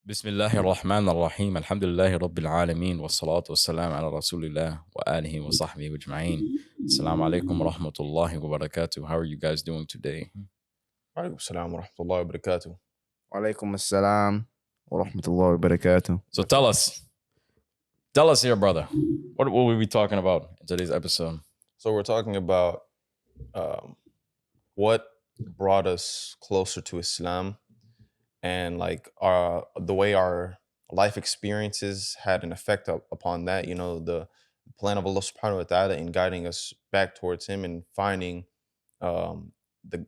بسم الله الرحمن الرحيم الحمد لله رب العالمين والصلاة والسلام على رسول الله وآله وصحبه أجمعين. Assalamu alaikum wa rahmatullahi wa barakatuh. How are you guys doing today? Alaikum assalam wa rahmatullahi wa barakatuh. Walaikum assalam wa rahmatullahi wa barakatuh. So tell us here, brother, what will we be talking about in today's episode? So we're talking about what brought us closer to Islam and like the way our life experiences had an effect upon that. You know, the plan of Allah subhanahu wa ta'ala in guiding us back towards Him and finding the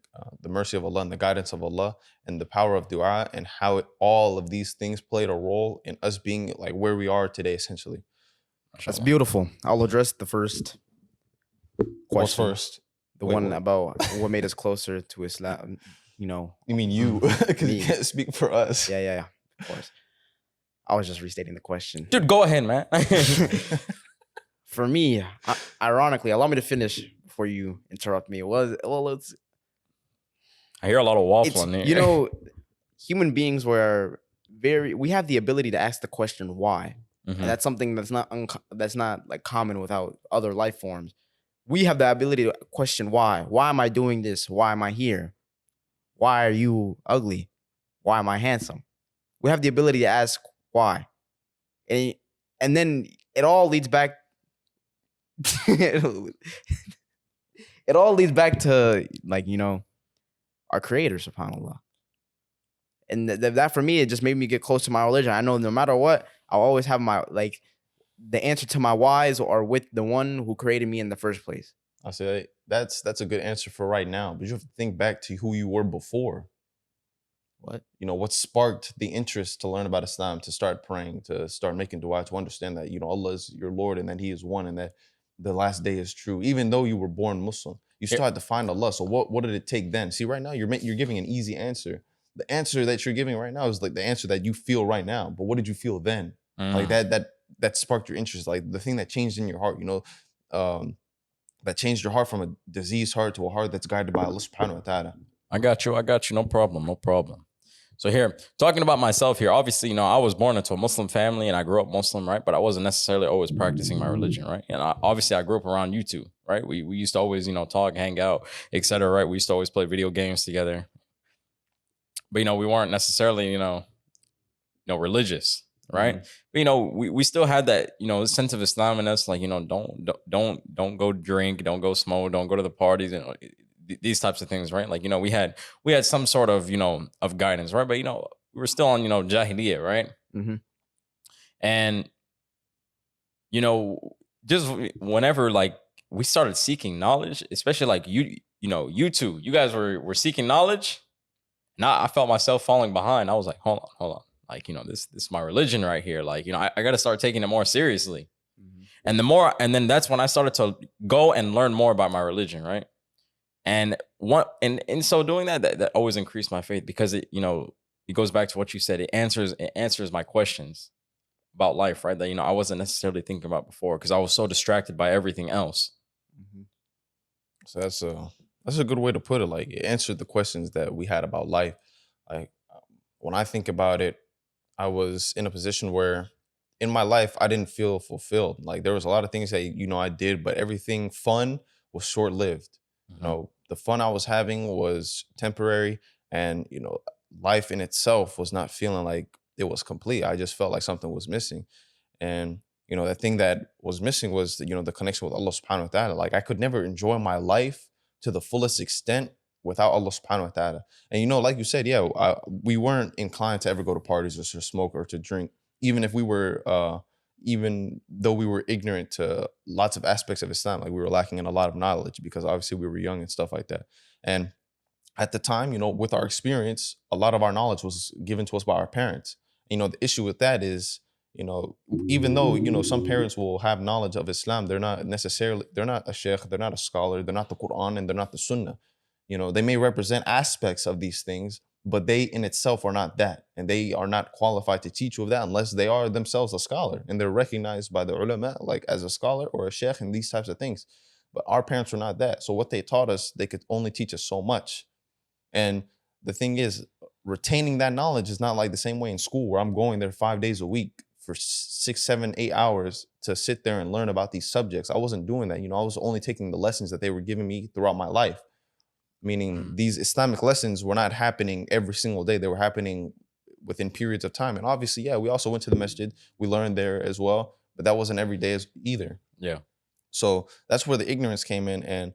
mercy of Allah and the guidance of Allah and the power of dua and how all of these things played a role in us being like where we are today, essentially. That's beautiful. I'll address the first What's question. first? The Wait, one what? about what made us closer to Islam. You know, You mean you? Because you Me. can't speak for us. yeah, of course. I was just restating the question. Dude, go ahead, man. For me, ironically, allow me to finish before you interrupt me. It's I hear a lot of waffling here. you know, human beings we have the ability to ask the question why. Mhm. And that's something that's not like common without other life forms. We have the ability to question why. Why am I doing this? Why am I here? Why are you ugly? Why am I handsome? We have the ability to ask why. And then it all leads back it all leads back to, like, you know, our creator, subhanAllah. And that for me, it just made me get close to my religion. I know no matter what, I'll always have the answer to my whys are with the one who created me in the first place. I say that's a good answer for right now, but you have to think back to who you were before. What? You know, what sparked the interest to learn about Islam, to start praying, to start making dua, to understand that, you know, Allah is your Lord and that He is one and that the last day is true. Even though you were born Muslim, you still had to find Allah. So what did it take then? See, right now you're giving an easy answer. The answer that you're giving right now is like the answer that you feel right now. But what did you feel then? Like that sparked your interest, like the thing that changed in your heart, you know, that changed your heart from a diseased heart to a heart that's guided by Allah subhanahu wa ta'ala. I got you. No problem. So here, talking about myself here, obviously, you know, I was born into a Muslim family and I grew up Muslim, right? But I wasn't necessarily always practicing my religion, right? And obviously I grew up around you two, right? We used to always, you know, talk, hang out, etc., right? We used to always play video games together. But, you know, we weren't necessarily, you know, religious, right? Mhm. But, you know, we still had that, you know, sense of Islam in us, like, you know, don't go drink, don't go smoke, don't go to the parties, you know, these types of things, right? Like, you know, we had some sort of, you know, of guidance, right? But, you know, we were still on, you know, Jahiliyyah, right? Mm-hmm. And, you know, just whenever like we started seeking knowledge, especially like you two, you guys were seeking knowledge. And I felt myself falling behind. I was like, hold on. Like, you know, this is my religion right here. Like, you know, I got to start taking it more seriously. Mm-hmm. And then that's when I started to go and learn more about my religion, right? And in so doing that always increased my faith because it, you know, it goes back to what you said. It answers my questions about life, right? That, you know, I wasn't necessarily thinking about before because I was so distracted by everything else. Mm-hmm. So that's a good way to put it. Like, it answered the questions that we had about life. Like, when I think about it, I was in a position where in my life I didn't feel fulfilled. Like, there was a lot of things that, you know, I did, but everything fun was short-lived. You know, the fun I was having was temporary, and, you know, life in itself was not feeling like it was complete. I just felt like something was missing. And, you know, the thing that was missing was, you know, the connection with Allah subhanahu wa ta'ala. Like, I could never enjoy my life to the fullest extent without Allah subhanahu wa ta'ala. And, you know, like you said, yeah, we weren't inclined to ever go to parties or to smoke or to drink, even if we were, even though we were ignorant to lots of aspects of Islam. Like, we were lacking in a lot of knowledge because obviously we were young and stuff like that. And at the time, you know, with our experience, a lot of our knowledge was given to us by our parents. You know, the issue with that is, you know, even though, you know, some parents will have knowledge of Islam, they're not a sheikh, they're not a scholar, they're not the Quran, and they're not the Sunnah. You know, they may represent aspects of these things, but they in itself are not that. And they are not qualified to teach you of that unless they are themselves a scholar and they're recognized by the ulama, like as a scholar or a sheikh and these types of things. But our parents were not that. So what they taught us, they could only teach us so much. And the thing is, retaining that knowledge is not like the same way in school where I'm going there 5 days a week for 6, 7, 8 hours to sit there and learn about these subjects. I wasn't doing that. You know, I was only taking the lessons that they were giving me throughout my life. Meaning these Islamic lessons were not happening every single day. They were happening within periods of time. And obviously, yeah, we also went to the masjid. We learned there as well, but that wasn't every day either. Yeah. So that's where the ignorance came in, and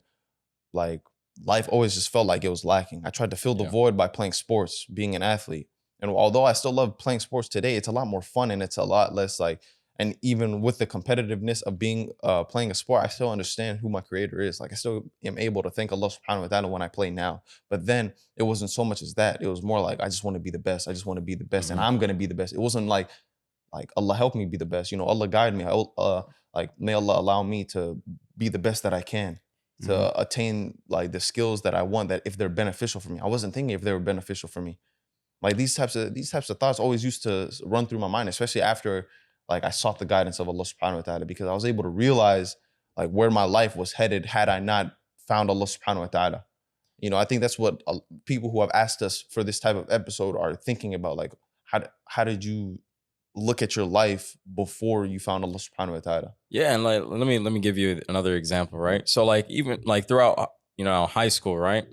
like life always just felt like it was lacking. I tried to fill the void by playing sports, being an athlete. And although I still love playing sports today, it's a lot more fun and it's a lot less like, and even with the competitiveness of being playing a sport, I still understand who my creator is. Like I still am able to thank Allah subhanahu wa ta'ala when I play now. But then it wasn't so much as that. It was more like, I just want to be the best. I just want to be the best and I'm going to be the best. It wasn't like Allah help me be the best. You know, Allah guide me. Like may Allah allow me to be the best that I can, to attain like the skills that I want, that if they're beneficial for me. I wasn't thinking if they were beneficial for me. Like these types of thoughts always used to run through my mind, especially after like I sought the guidance of Allah subhanahu wa ta'ala, because I was able to realize like where my life was headed had I not found Allah subhanahu wa ta'ala. You know, I think that's what people who have asked us for this type of episode are thinking about. Like, how did you look at your life before you found Allah subhanahu wa ta'ala? Yeah, and like let me give you another example, right? So like even like throughout, you know, high school, right?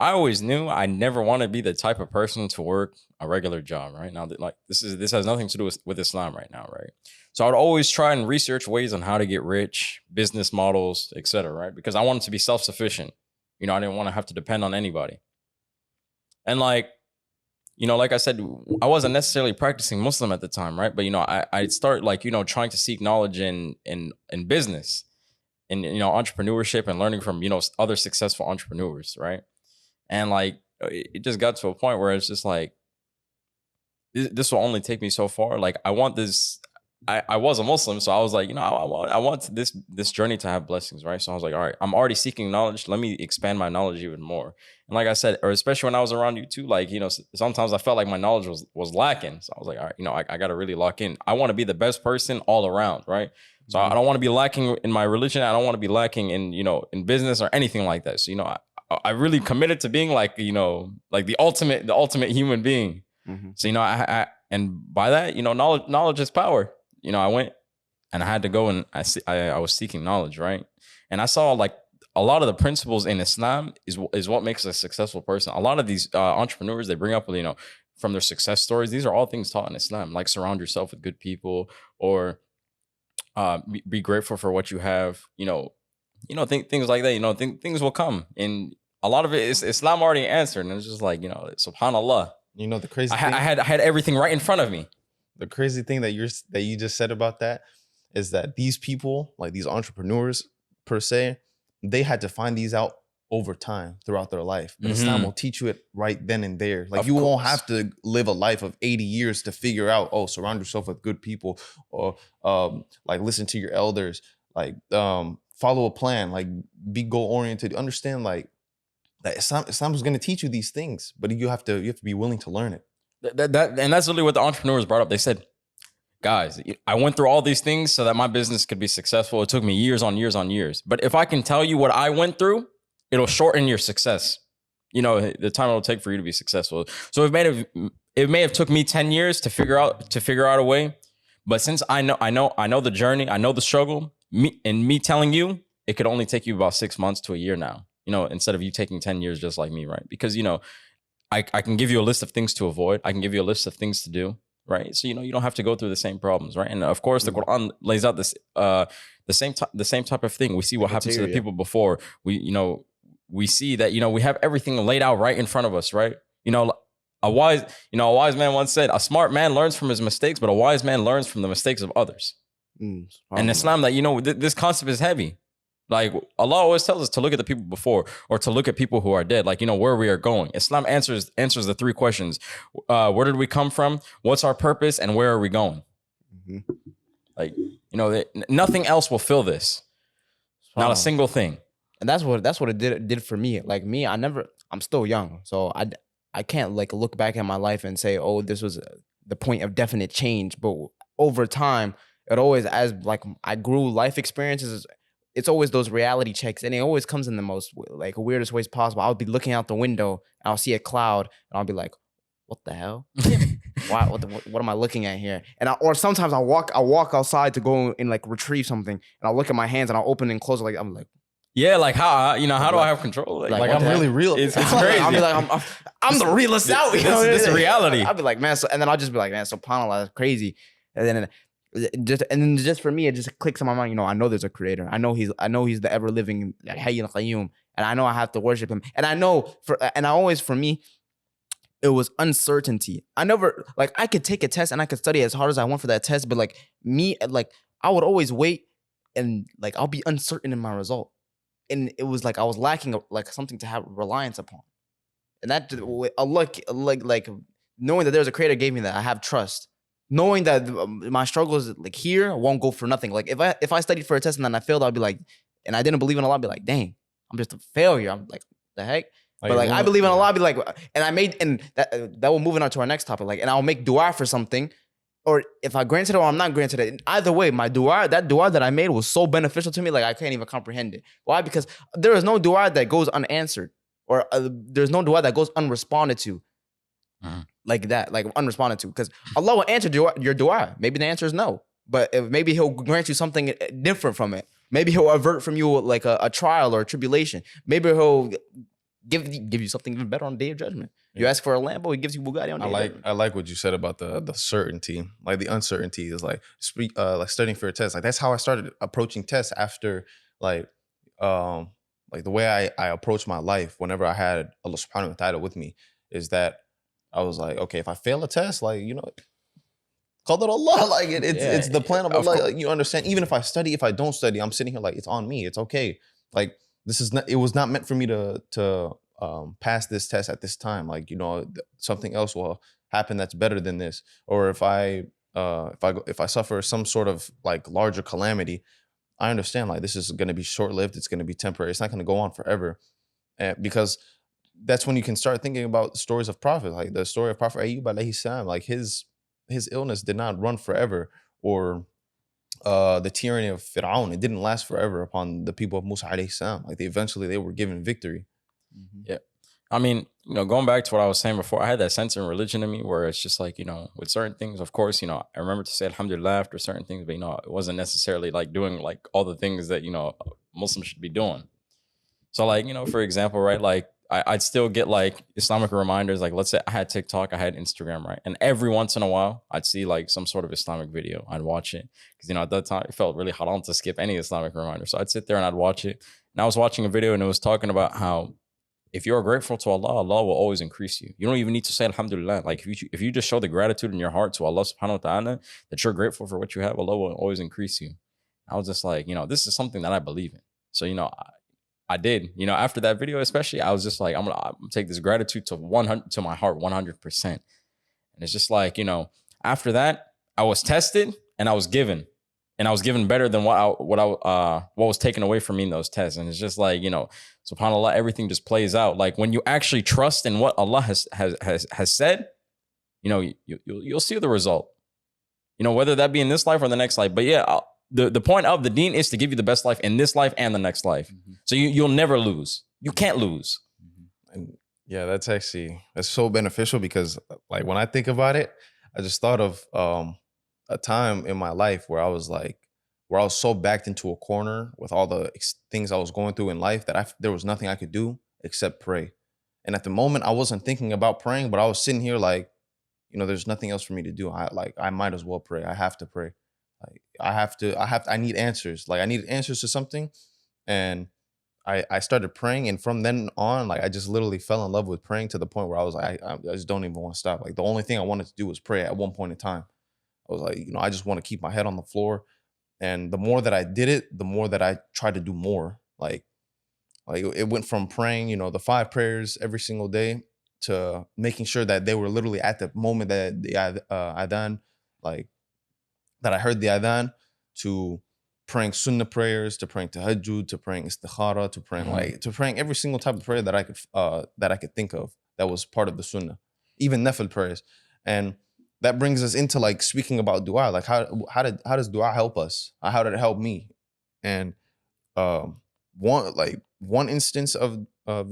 I always knew I never want to be the type of person to work a regular job, right? Now, like this has nothing to do with Islam right now, right? So I would always try and research ways on how to get rich, business models, etc., right? Because I wanted to be self-sufficient. You know, I didn't want to have to depend on anybody. And like, you know, like I said, I wasn't necessarily practicing Muslim at the time, right? But you know, I'd start like, you know, trying to seek knowledge in business, in, you know, entrepreneurship, and learning from, you know, other successful entrepreneurs, right? And like, it just got to a point where it's just like, this will only take me so far. Like, I want this. I was a Muslim, so I was like, you know, I want this journey to have blessings, right? So I was like, all right, I'm already seeking knowledge. Let me expand my knowledge even more. And like I said, or especially when I was around you too, like, you know, sometimes I felt like my knowledge was lacking. So I was like, all right, you know, I got to really lock in. I want to be the best person all around, right? So I don't want to be lacking in my religion. I don't want to be lacking in, you know, in business or anything like that. So, you know, I really committed to being like, you know, like the ultimate human being. So, you know, I and by that, you know, knowledge is power. You know, I went and I had to go and I was seeking knowledge, right? And I saw like a lot of the principles in Islam is what makes a successful person. A lot of these entrepreneurs, they bring up, you know, from their success stories, these are all things taught in Islam, like surround yourself with good people, or be grateful for what you have, you know, things like that, you know, things will come. And a lot of it is Islam already answered. And it's just like, you know, subhanallah. You know, the crazy I thing, had everything right in front of me. the crazy thing that you just said about that is that these people, like these entrepreneurs per se, they had to find these out over time throughout their life. But Islam will teach you it right then and there. Like you won't have to live a life of 80 years to figure out, oh, surround yourself with good people, or like listen to your elders, like follow a plan, like be goal oriented. Understand like that Islam is going to teach you these things, but you have to be willing to learn it. And that's really what the entrepreneurs brought up. They said, guys, I went through all these things so that my business could be successful. It took me years on years on years. But if I can tell you what I went through, it'll shorten your success. You know, the time it'll take for you to be successful. So it may have took me 10 years to figure out a way. But since I know the journey, I know the struggle, me telling you, it could only take you about 6 months to a year now. You know, instead of you taking 10 years just like me, right? Because, you know, I can give you a list of things to avoid. I can give you a list of things to do, right? So, you know, you don't have to go through the same problems, right? And of course, the Quran lays out this the same type of thing. We see what happens to the people before. We see that, you know, we have everything laid out right in front of us, right? You know, a wise man once said, a smart man learns from his mistakes, but a wise man learns from the mistakes of others. And Islam, that, you know, this concept is heavy. Like Allah always tells us to look at the people before, or to look at people who are dead, like, you know, where we are going. Islam answers the 3 questions. Where did we come from? What's our purpose? And where are we going? Like, you know, nothing else will fill this. Not a single thing. And that's what it did for me. Like me, I'm still young. So I can't like look back at my life and say, oh, this was the point of definite change. But over time, it always, as like I grew, life experiences, it's always those reality checks, and it always comes in the most like weirdest ways possible. I'll be looking out the window and I'll see a cloud and I'll be like, what the hell? Why? What am I looking at here? Or sometimes I walk outside to go and like retrieve something, and I'll look at my hands and I'll open and close it. Like I'm like, Yeah, like how how do I have control? Like, Like what I'm the really heck? real. It's crazy. I'll be like, I'm the realest out. You know, this is reality. I'll be like, man. And then I'll just be like, man, subhanallah, that's crazy. And then just for me, it just clicks in my mind. You know, I know there's a creator. I know he's the ever living Hayy al-Qayyum, and I know I have to worship him. And I know for me, it was uncertainty. I never like I could take a test and I could study as hard as I want for that test, but like me, like I would always wait and like I'll be uncertain in my result. And it was like I was lacking like something to have reliance upon. And that Allah, like knowing that there's a creator gave me that. I have trust. Knowing that my struggles like here won't go for nothing. Like if I studied for a test and then I failed, I'll be like, and I didn't believe in Allah, I'll be like, dang, I'm just a failure. I'm like, the heck? But like I believe in Allah, I'll be like, and that will move on to our next topic. Like, and I'll make dua for something. Or if I granted it or I'm not granted it, either way, that dua that I made was so beneficial to me, like I can't even comprehend it. Why? Because there is no dua that goes unanswered, or there's no dua that goes unresponded to, like that, like unresponded to. Because Allah will answer your dua. Maybe the answer is no, but maybe He'll grant you something different from it. Maybe He'll avert from you like a trial or a tribulation. Maybe He'll give you something even better on the Day of Judgment. You ask for a Lambo, He gives you Bugatti on the Day of Judgment. I like what you said about the certainty. Like the uncertainty is like studying for a test. Like that's how I started approaching tests after like the way I approach my life whenever I had Allah subhanahu wa ta'ala with me is that I was like, okay, if I fail a test, like, you know, qadar Allah, like it's the plan of Allah. Like, you understand? Even if I study, if I don't study, I'm sitting here like it's on me. It's okay. Like it was not meant for me to pass this test at this time. Like, you know, something else will happen that's better than this. Or if I suffer some sort of like larger calamity, I understand like this is going to be short-lived. It's going to be temporary. It's not going to go on forever. Because that's when you can start thinking about stories of Prophet, like the story of Prophet Ayyub alayhi salam. Like his illness did not run forever, or the tyranny of Fir'aun, it didn't last forever upon the people of Musa alayhi salam. Like eventually they were given victory. Yeah. I mean, you know, going back to what I was saying before, I had that sense in religion in me where it's just like, you know, with certain things, of course, you know, I remember to say alhamdulillah after certain things, but, you know, it wasn't necessarily like doing like all the things that, you know, Muslims should be doing. So like, you know, for example, right, like I'd still get like Islamic reminders. Like, let's say I had TikTok, I had Instagram, right? And every once in a while, I'd see like some sort of Islamic video. I'd watch it because, you know, at that time, it felt really haram to skip any Islamic reminder. So I'd sit there and I'd watch it. And I was watching a video and it was talking about how if you're grateful to Allah, Allah will always increase you. You don't even need to say alhamdulillah. Like if you just show the gratitude in your heart to Allah subhanahu wa ta'ala that you're grateful for what you have, Allah will always increase you. I was just like, you know, this is something that I believe in. So, you know, I did, you know, after that video, especially, I was just like, I'm gonna take this gratitude to my heart 100%. And it's just like, you know, after that, I was tested and I was given. And I was given better than what was taken away from me in those tests. And it's just like, you know, subhanAllah, everything just plays out. Like when you actually trust in what Allah has said, you know, you'll see the result. You know, whether that be in this life or the next life. But yeah, the point of the deen is to give you the best life in this life and the next life. Mm-hmm. So you'll never lose. You can't lose. Mm-hmm. And yeah, that's so beneficial because like when I think about it, I just thought of a time in my life where I was so backed into a corner with all the things I was going through in life that there was nothing I could do except pray. And at the moment I wasn't thinking about praying, but I was sitting here like, you know, there's nothing else for me to do. I might as well pray. I have to pray. Like I need answers. Like I needed answers to something. And I started praying. And from then on, like I just literally fell in love with praying to the point where I was like, I just don't even want to stop. Like the only thing I wanted to do was pray at one point in time. I was like, you know, I just want to keep my head on the floor. And the more that I did it, the more that I tried to do more. Like it went from praying, you know, the 5 prayers every single day to making sure that they were literally at the moment that the adhan, like that I heard the adhan, to praying sunnah prayers, to praying tahajjud, to praying istikhara, to praying every single type of prayer that I could think of that was part of the sunnah, even nafil prayers. And that brings us into like speaking about dua. Like how does dua help us? How did it help me? And one instance of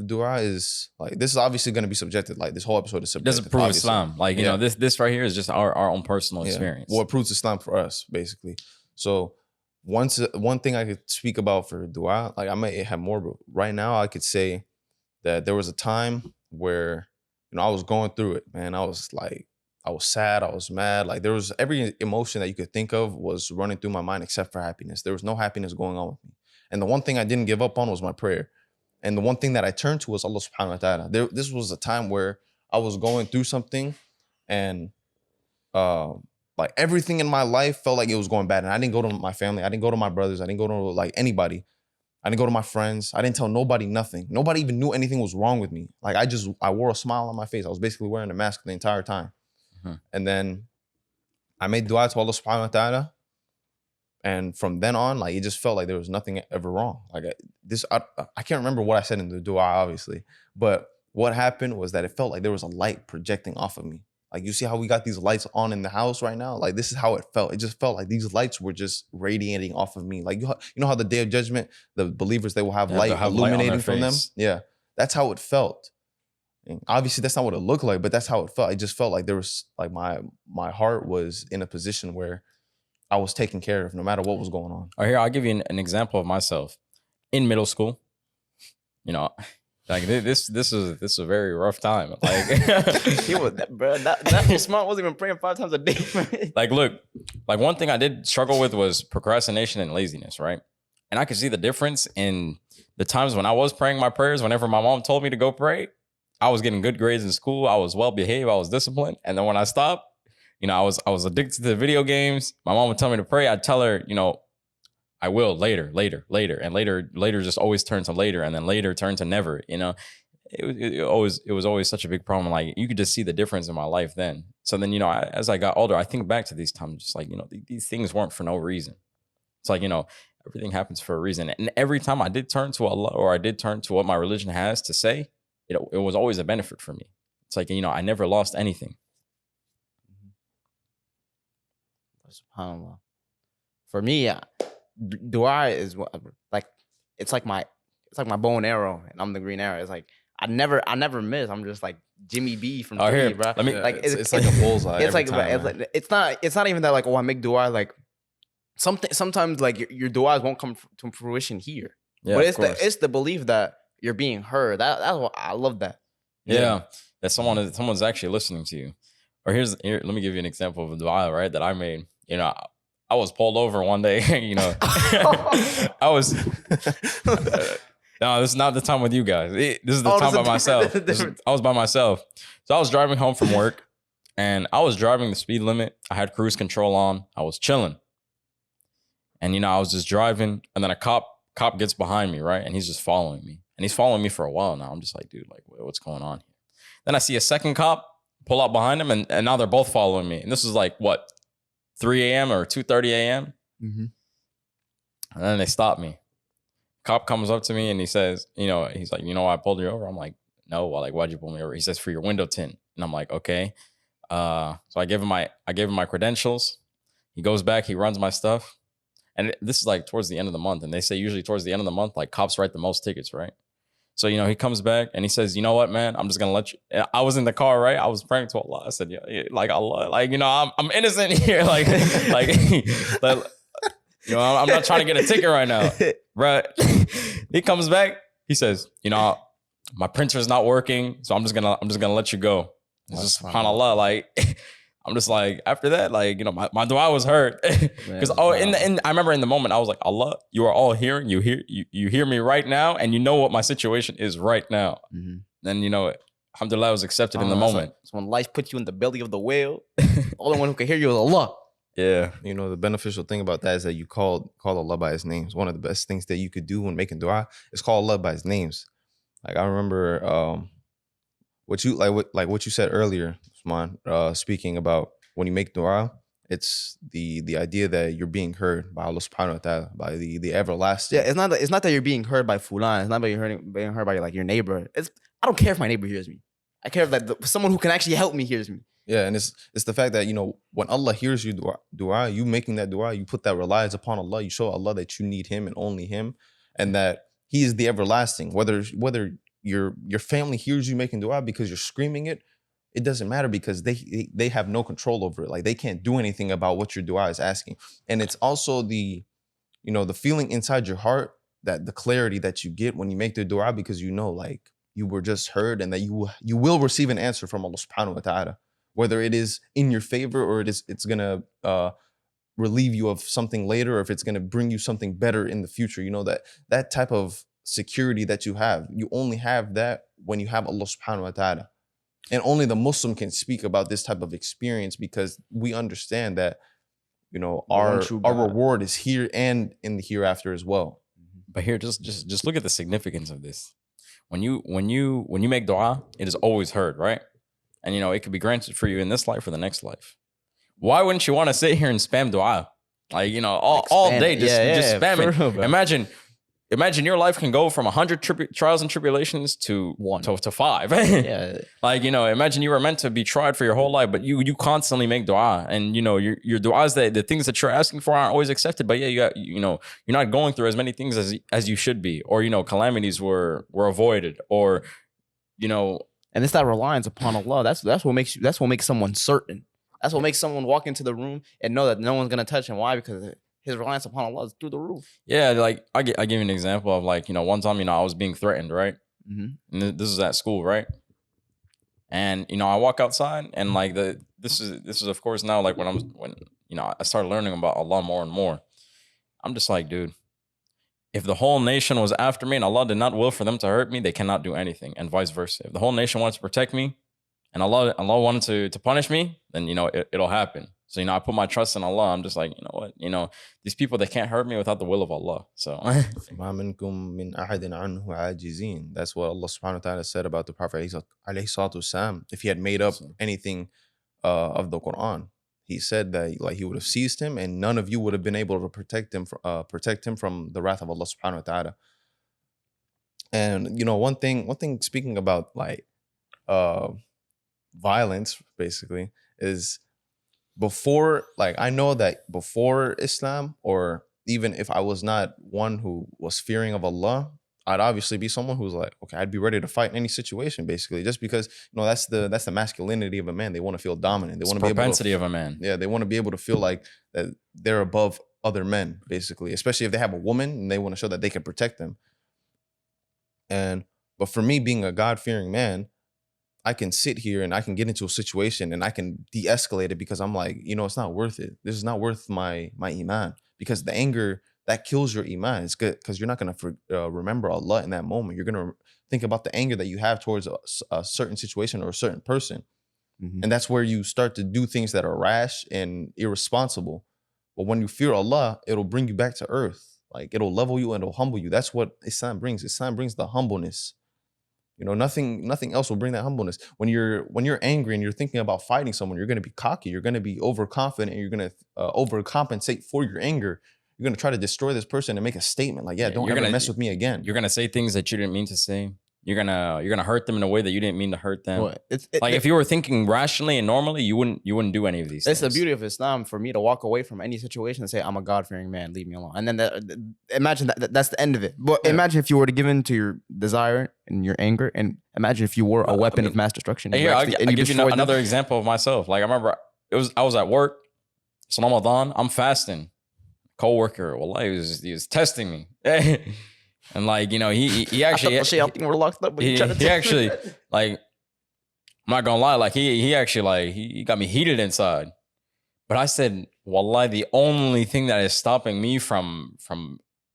Dua is like, this is obviously going to be subjective. Like this whole episode is It subjective. doesn't prove obviously. Islam. Like, you know, this right here is just our own personal experience. What proves Islam for us, basically. So one thing I could speak about for dua, like I might have more, but right now I could say that there was a time where, you know, I was going through it, man. I was sad, I was mad. Like there was every emotion that you could think of was running through my mind except for happiness. There was no happiness going on with me. And the one thing I didn't give up on was my prayer. And the one thing that I turned to was Allah subhanahu wa ta'ala. This was a time where I was going through something and like everything in my life felt like it was going bad. And I didn't go to my family. I didn't go to my brothers. I didn't go to like anybody. I didn't go to my friends. I didn't tell nobody nothing. Nobody even knew anything was wrong with me. Like I wore a smile on my face. I was basically wearing a mask the entire time. And then I made dua to Allah subhanahu wa ta'ala. And from then on, like it just felt like there was nothing ever wrong. Like I can't remember what I said in the dua, obviously. But what happened was that it felt like there was a light projecting off of me. Like you see how we got these lights on in the house right now? Like this is how it felt. It just felt like these lights were just radiating off of me. Like you know how the Day of Judgment, the believers, they will have light illuminating from them? Yeah, that's how it felt. And obviously that's not what it looked like, but that's how it felt. It just felt like there was like my heart was in a position where I was taken care of no matter what was going on. All right, here, I'll give you an example of myself. In middle school, you know, like this is a very rough time. Like He was that Osman wasn't even praying 5 times a day. Man. like look, like one thing I did struggle with was procrastination and laziness, right? And I could see the difference in the times when I was praying my prayers. Whenever my mom told me to go pray, I was getting good grades in school. I was well behaved. I was disciplined. And then when I stopped, you know, I was addicted to video games. My mom would tell me to pray. I'd tell her, you know, I will later. And later just always turned to later. And then later turned to never, you know. It was always such a big problem. Like you could just see the difference in my life then. So then, you know, as I got older, I think back to these times, just like, you know, these things weren't for no reason. It's like, you know, everything happens for a reason. And every time I did turn to Allah or I did turn to what my religion has to say, it was always a benefit for me. It's like, you know, I never lost anything. SubhanAllah. For me, dua is like it's like my bow and arrow, and I'm the green arrow. It's like I never miss. I'm just like Jimmy B from here, bro. let me, like it's like a bullseye. It's like time, it's not even that like, oh, I make dua like sometimes like your duas won't come to fruition here. Yeah, but it's the belief that you're being heard. That's what I love that. Yeah, that someone's actually listening to you. Or here, let me give you an example of a dua, right, that I made. You know, I was pulled over one day, you know. I was no, this is not the time with you guys. This is the time by myself. I was by myself. So I was driving home from work and I was driving the speed limit. I had cruise control on. I was chilling. And, you know, I was just driving and then a cop gets behind me, right? And he's just following me. And he's following me for a while now. I'm just like, dude, like, what's going on here? Then I see a second cop pull up behind him and now they're both following me. And this is like, what, 3 a.m. or 2:30 a.m.? Mm-hmm. And then they stop me. Cop comes up to me and he says, you know, he's like, you know why I pulled you over? I'm like, no, well, like, why'd you pull me over? He says, for your window tint. And I'm like, okay. So I gave him my credentials. He goes back, he runs my stuff. And this is like towards the end of the month. And they say usually towards the end of the month, like cops write the most tickets, right? So, you know, he comes back and he says, you know what, man, I'm just going to let you. I was in the car, right? I was praying to Allah. I said, yeah, like Allah, like, you know, I'm innocent here. like, you know, I'm not trying to get a ticket right now. Right. He comes back. He says, you know, my printer's not working. So I'm just going to let you go. It's just subhanAllah. Like, I'm just like, after that, like, you know, my dua was heard. Because I remember in the moment, I was like, Allah, you are all hearing, you hear me right now, and you know what my situation is right now. Mm-hmm. Then, you know, alhamdulillah, was accepted in the moment. So when life puts you in the belly of the whale, the only one who can hear you is Allah. Yeah. You know, the beneficial thing about that is that you call Allah by his names. One of the best things that you could do when making dua is call Allah by his names. Like I remember what you said earlier, Osman, speaking about when you make dua, it's the idea that you're being heard by Allah subhanahu wa ta'ala, by the everlasting. Yeah, it's not that you're being heard by fulan. It's not that you're being heard by like your neighbor. I don't care if my neighbor hears me. I care if someone who can actually help me hears me. Yeah, and it's the fact that, you know, when Allah hears you dua, you making that dua, you put that reliance upon Allah, you show Allah that you need him and only him, and that He is the everlasting. Whether your family hears you making dua because you're screaming it, it doesn't matter because they have no control over it. Like they can't do anything about what your dua is asking. And it's also the feeling inside your heart, that the clarity that you get when you make the dua, because like you were just heard, and that you will receive an answer from Allah subhanahu wa ta'ala, whether it is in your favor or it's gonna relieve you of something later, or if it's gonna bring you something better in the future. That type of security that you have, you only have that when you have Allah subhanahu wa ta'ala. And only the Muslim can speak about this type of experience, because we understand that, our reward is here and in the hereafter as well. But here, just look at the significance of this. When you make dua, it is always heard, right? And it could be granted for you in this life or the next life. Why wouldn't you want to sit here and spam dua? Like, all day, just spam it. Imagine your life can go from 100 trials and tribulations to 1 to 5. Yeah. Like, imagine you were meant to be tried for your whole life, but you constantly make dua, and your duas, the things that you're asking for aren't always accepted. But yeah, you're not going through as many things as you should be, or calamities were avoided, or And it's that reliance upon Allah. That's what makes someone certain. That's what makes someone walk into the room and know that no one's gonna touch him. Why? Because his reliance upon Allah is through the roof. Yeah, like I give you an example of one time, I was being threatened, right? Mm-hmm. And this is at school, right? And I walk outside, and like this is of course now, like when I started learning about Allah more and more, I'm just like, dude, if the whole nation was after me and Allah did not will for them to hurt me, they cannot do anything, and vice versa. If the whole nation wanted to protect me and Allah wanted to punish me, then it'll happen. So I put my trust in Allah. I'm just like, these people, they can't hurt me without the will of Allah. So That's what Allah subhanahu wa ta'ala said about the Prophet alayhi salatu wasalam. If he had made up anything of the Quran, he said that he would have seized him, and none of you would have been able to protect him from the wrath of Allah subhanahu wa ta'ala. And one thing speaking about violence, basically, is I know that before Islam, or even if I was not one who was fearing of Allah, I'd obviously be someone who's like, okay, I'd be ready to fight in any situation, basically, just because that's the masculinity of a man. They want to feel dominant. They want to be propensity of a man. Yeah, they want to be able to feel like that they're above other men, basically, especially if they have a woman and they want to show that they can protect them. But for me, being a God-fearing man, I can sit here and I can get into a situation and I can de-escalate it, because I'm like, it's not worth it. This is not worth my iman, because the anger, that kills your iman. It's good because you're not going to remember Allah in that moment. You're going to think about the anger that you have towards a certain situation or a certain person. Mm-hmm. And that's where you start to do things that are rash and irresponsible. But when you fear Allah, it'll bring you back to earth. Like, it'll level you and it'll humble you. That's what Islam brings. Islam brings the humbleness. Nothing else will bring that humbleness. When you're angry and you're thinking about fighting someone, you're going to be cocky. You're going to be overconfident, and you're going to overcompensate for your anger. You're going to try to destroy this person and make a statement like, don't ever mess with me again. You're going to say things that you didn't mean to say. You're gonna hurt them in a way that you didn't mean to hurt them. Well, if you were thinking rationally and normally, you wouldn't do any of these things. It's the beauty of Islam for me to walk away from any situation and say, I'm a God-fearing man, leave me alone. And then imagine that's the end of it. But imagine if you were to give in to your desire and your anger, and imagine if you were a weapon of mass destruction. I'll give you another example of myself. Like, I remember I was at work. It's Ramadan. I'm fasting. Coworker, he was testing me. And he actually, I think we're locked up. He actually, like, I'm not gonna lie, like he actually, he got me heated inside. But I said, wallahi, the only thing that is stopping me from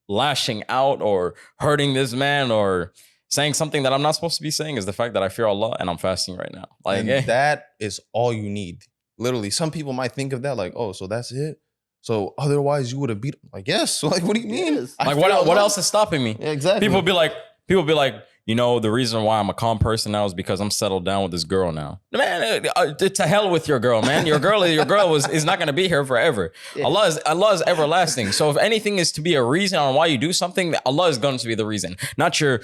lashing out or hurting this man or saying something that I'm not supposed to be saying is the fact that I fear Allah and I'm fasting right now. Like, that is all you need. Literally, some people might think of that like, oh, so that's it. So otherwise you would have beat him. Like, yes. So like, what do you mean? Yes. Like, what else is stopping me? Yeah, exactly. People be like, the reason why I'm a calm person now is because I'm settled down with this girl now. Man, to hell with your girl, man. Your girl is not going to be here forever. Yeah. Allah is everlasting. So if anything is to be a reason on why you do something, Allah is going to be the reason. Not your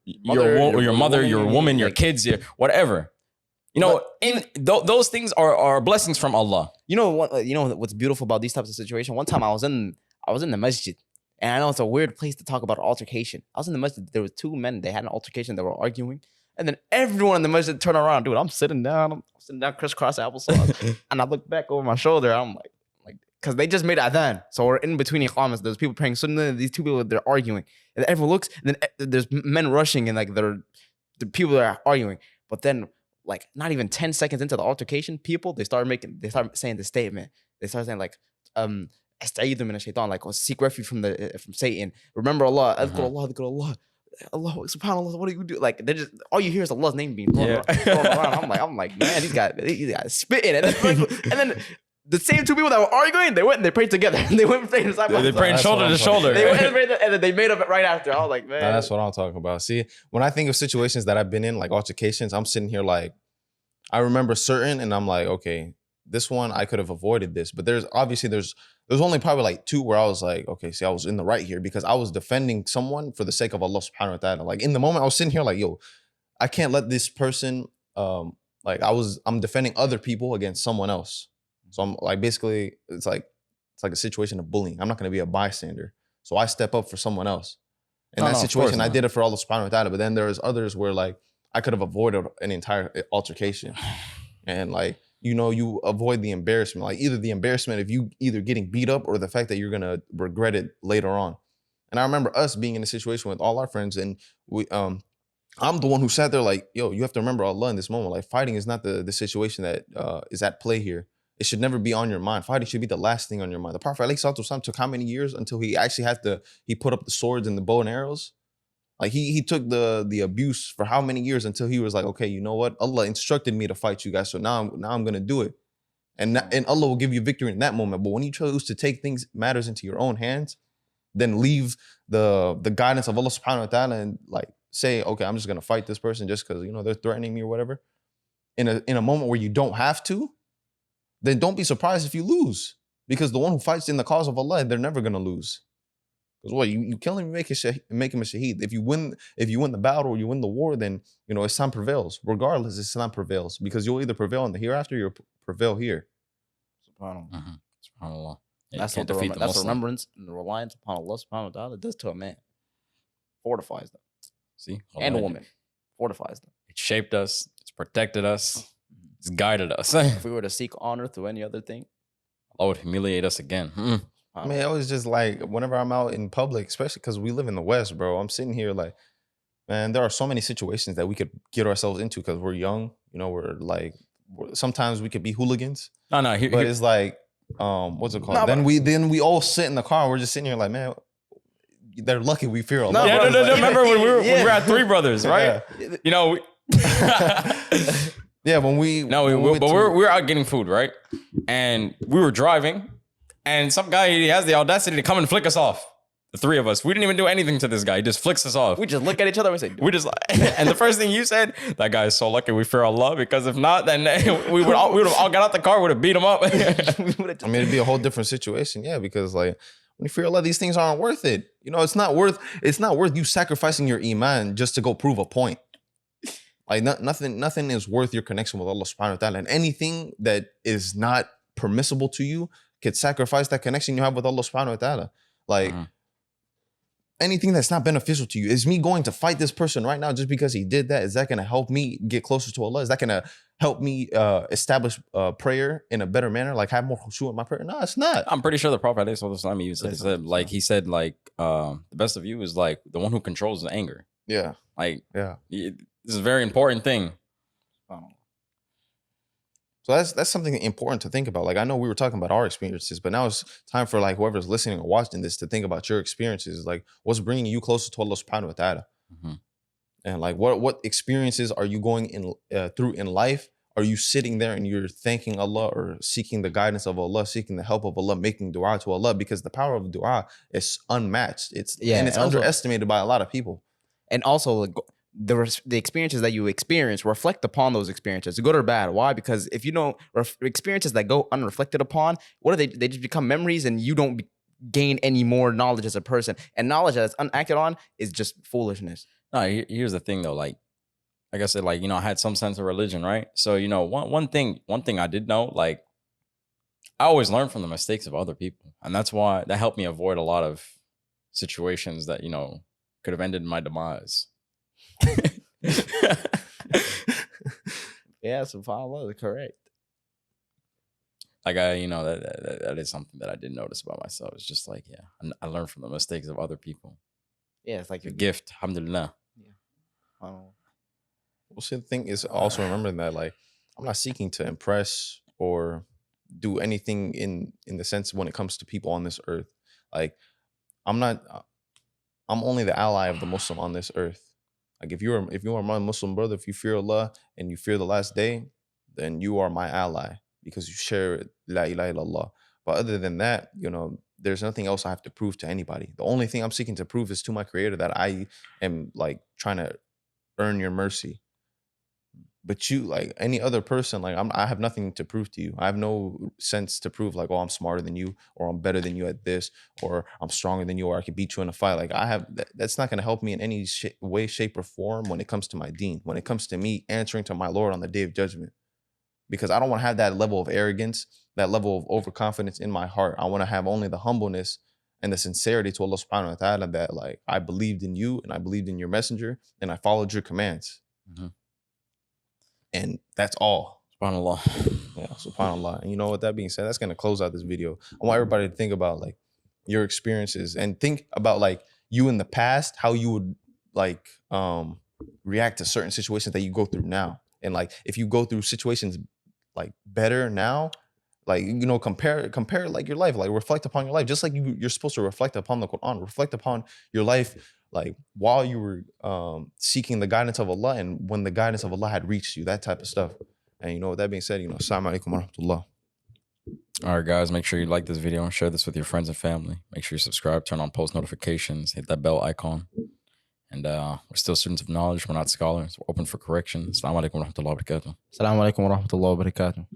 mother, your woman, your kids, whatever. Those things are blessings from Allah. You know what's beautiful about these types of situations? One time I was in the masjid, And I know it's a weird place to talk about altercation. I was in the masjid. There was two men. They had an altercation. They were arguing. And then everyone in the masjid turned around. Dude, I'm sitting down, crisscross applesauce. And I look back over my shoulder. I'm like, because they just made adhan. So we're in between iqamas. There's people praying sunnah. These two people, they're arguing. And everyone looks. And then there's men rushing. And like, the people that are arguing. But then, like, not even 10 seconds into the altercation, they start saying the statement. They start saying like, "Asta'idhu min ash-shaytan," like, seek refuge from Satan. Remember Allah, adhkur Allah, adhkur Allah. Allah, subhanallah, what do you do? Like, they just, all you hear is Allah's name being thrown around. I'm like, man, these guys spitting. And then the same two people that were arguing, they went and they prayed together. They went and prayed side by side. They prayed shoulder to shoulder. They went and prayed, and then they made up right after. I was like, man. That's what I'm talking about. See, when I think of situations that I've been in, like altercations, I'm sitting here like, I remember certain, and I'm like, okay, this one I could have avoided this. But there's only probably like two where I was like, okay, see, I was in the right here because I was defending someone for the sake of Allah subhanahu wa ta'ala. Like, in the moment I was sitting here like, yo, I can't let this person, I'm defending other people against someone else. So I'm like, basically, it's like a situation of bullying. I'm not going to be a bystander. So I step up for someone else. In that situation, I did it for Allah subhanahu wa ta'ala. But then there's others where like I could have avoided an entire altercation. And like, you avoid the embarrassment. Like, either the embarrassment of you either getting beat up or the fact that you're going to regret it later on. And I remember us being in a situation with all our friends, and I'm the one who sat there like, yo, you have to remember Allah in this moment. Like, fighting is not the situation that is at play here. It should never be on your mind. Fighting should be the last thing on your mind. The Prophet ﷺ took how many years until he actually he put up the swords and the bow and arrows? Like, he took the abuse for how many years until he was like, okay, you know what? Allah instructed me to fight you guys, so now I'm going to do it. And Allah will give you victory in that moment. But when you choose to take matters into your own hands, then leave the guidance of Allah subhanahu wa ta'ala and like say, okay, I'm just going to fight this person just because, they're threatening me or whatever. In a moment where you don't have to, then don't be surprised if you lose. Because the one who fights in the cause of Allah, they're never going to lose. Because what, you kill him, you make him a shaheed. If you win the battle or you win the war, then Islam prevails. Regardless, Islam prevails because you'll either prevail in the hereafter or you'll prevail here. SubhanAllah. SubhanAllah. Yeah, That's what that's remembrance and the reliance upon Allah subhanahu wa ta'ala does to a man. Fortifies them. See? And a woman. Fortifies them. It shaped us. It's protected us. It's guided us. If we were to seek honor through any other thing, Allah would humiliate us again. I mean, it was just like, whenever I'm out in public, especially because we live in the West, bro, I'm sitting here like, man, there are so many situations that we could get ourselves into because we're young. Sometimes we could be hooligans. No, it's like, what's it called? No, then we all sit in the car. And we're just sitting here like, man, they're lucky we fear Allah. No, remember when we were at Three Brothers, right? Yeah, when we were out getting food, right? And we were driving, and some guy, he has the audacity to come and flick us off. The three of us. We didn't even do anything to this guy. He just flicks us off. We just look at each other and say, and the first thing you said, that guy is so lucky we fear Allah, because if not, then we would have all got out the car, would have beat him up. I mean, it'd be a whole different situation, yeah, because like, when you fear Allah, these things aren't worth it. It's not worth you sacrificing your iman just to go prove a point. Like, nothing is worth your connection with Allah subhanahu wa ta'ala. And anything that is not permissible to you could sacrifice that connection you have with Allah subhanahu wa ta'ala. Like, anything that's not beneficial to you. Is me going to fight this person right now just because he did that? Is that going to help me get closer to Allah? Is that going to help me establish prayer in a better manner? Like, have more khushu in my prayer? No, it's not. I'm pretty sure the Prophet the best of you is like the one who controls the anger. Yeah. Like, yeah. This is a very important thing. So that's something important to think about. Like, I know we were talking about our experiences, but now it's time for like whoever's listening or watching this to think about your experiences. Like, what's bringing you closer to Allah subhanahu wa ta'ala? And like, what experiences are you going through in life? Are you sitting there and you're thanking Allah or seeking the guidance of Allah, seeking the help of Allah, making dua to Allah? Because the power of dua is unmatched. It's underestimated by a lot of people. And also, like, the experiences that you experience, reflect upon those experiences, good or bad. Why? Because if you don't, experiences that go unreflected upon, what are they? They just become memories, and you don't gain any more knowledge as a person. And knowledge that's unacted on is just foolishness. No, here's the thing though. Like I said, like, I had some sense of religion, right? So, one thing I did know, like, I always learn from the mistakes of other people, and that's why that helped me avoid a lot of situations that, could have ended my demise. Yeah, subhanAllah, correct. Like that is something that I did notice about myself. It's just like, I learned from the mistakes of other people. Yeah, it's like It's a gift, alhamdulillah. Well, see, the thing is also remembering that, like, I'm not seeking to impress or do anything in the sense when it comes to people on this earth. Like, I'm only the ally of the Muslim on this earth. Like, if you are my Muslim brother, if you fear Allah and you fear the last day, then you are my ally because you share La ilaha illallah. But other than that, there's nothing else I have to prove to anybody. The only thing I'm seeking to prove is to my Creator that I am, like, trying to earn your mercy. But you, like any other person, like I have nothing to prove to you. I have no sense to prove like, oh, I'm smarter than you, or I'm better than you at this, or I'm stronger than you, or I can beat you in a fight. Like that's not going to help me in any way, shape, or form when it comes to my deen, when it comes to me answering to my Lord on the day of judgment. Because I don't want to have that level of arrogance, that level of overconfidence in my heart. I want to have only the humbleness and the sincerity to Allah subhanahu wa ta'ala that, like, I believed in you and I believed in your messenger and I followed your commands. Mm-hmm. And that's all. SubhanAllah. Yeah, SubhanAllah. And with that being said, that's going to close out this video. I want everybody to think about, like, your experiences and think about, like, you in the past, how you would, like, react to certain situations that you go through now. And, like, if you go through situations, like, better now, like, compare like your life, like, reflect upon your life, just like you're supposed to reflect upon the Quran, reflect upon your life, like, while you were seeking the guidance of Allah and when the guidance of Allah had reached you, that type of stuff. And with that being said, Assalamu alaikum wa rahmatullah. All right, guys, make sure you like this video and share this with your friends and family. Make sure you subscribe, turn on post notifications, hit that bell icon. And we're still students of knowledge. We're not scholars. We're open for correction. Assalamu alaikum wa rahmatullahi wa barakatuh. Assalamu alaikum wa rahmatullahi wa barakatuh.